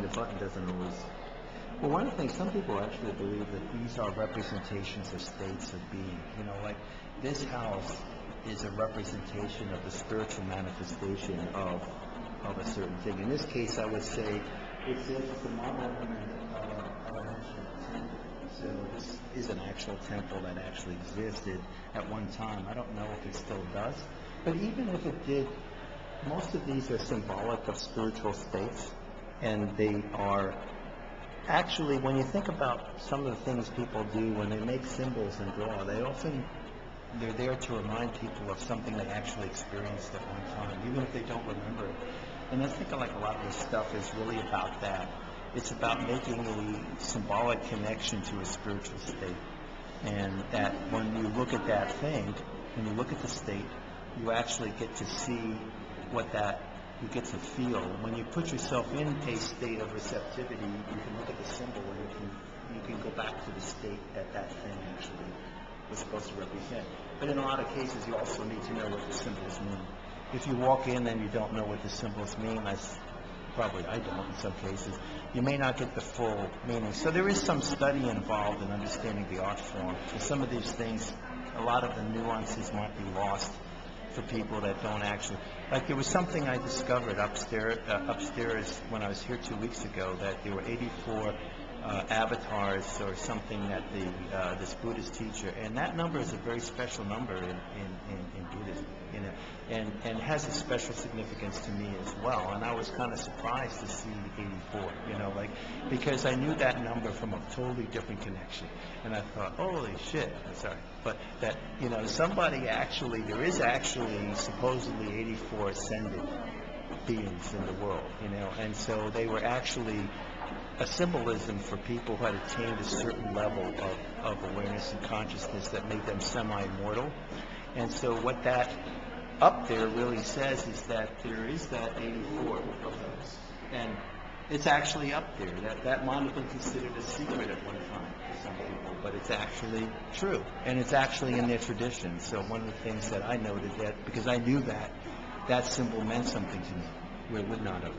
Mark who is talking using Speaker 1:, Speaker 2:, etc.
Speaker 1: the button doesn't always. Well, one of the things, some people actually believe that these are representations of states of being. You know, like this house is a representation of the spiritual manifestation of a certain thing. In this case, I would say it's the model of an actual temple. So this is an actual temple that actually existed at one time. I don't know if it still does, but even if it did, most of these are symbolic of spiritual states, and they are actually, when you think about some of the things people do when they make symbols and draw, they're there to remind people of something they actually experienced at one time, even if they don't remember it. And I think like a lot of this stuff is really about that. It's about making a symbolic connection to a spiritual state. And that when you look at that thing, when you look at the state, you actually get to see what that, you get to feel. When you put yourself in a state of receptivity, you can look at the symbol and you can go back to the state that that thing actually was supposed to represent. But in a lot of cases, you also need to know what the symbols mean. If you walk in and you don't know what the symbols mean, probably I don't in some cases, you may not get the full meaning. So there is some study involved in understanding the art form. For some of these things, a lot of the nuances might be lost for people that don't actually, like there was something I discovered upstairs when I was here 2 weeks ago, that there were 84 avatars or something that this Buddhist teacher, and that number is a very special number in Buddhism, you know, and has a special significance to me as well. And I was kind of surprised to see 84, you know, like, because I knew that number from a totally different connection, and I thought, holy shit, sorry, but that, you know, somebody actually, there is actually supposedly 84 ascended beings in the world, you know, and so they were actually a symbolism for people who had attained a certain level of awareness and consciousness that made them semi-immortal. And so what that up there really says is that there is that 84 of those. And it's actually up there. That might have been considered a secret at one time for some people, but it's actually true. And it's actually in their tradition. So one of the things that I noted, that because I knew that symbol meant something to me, where it would not have.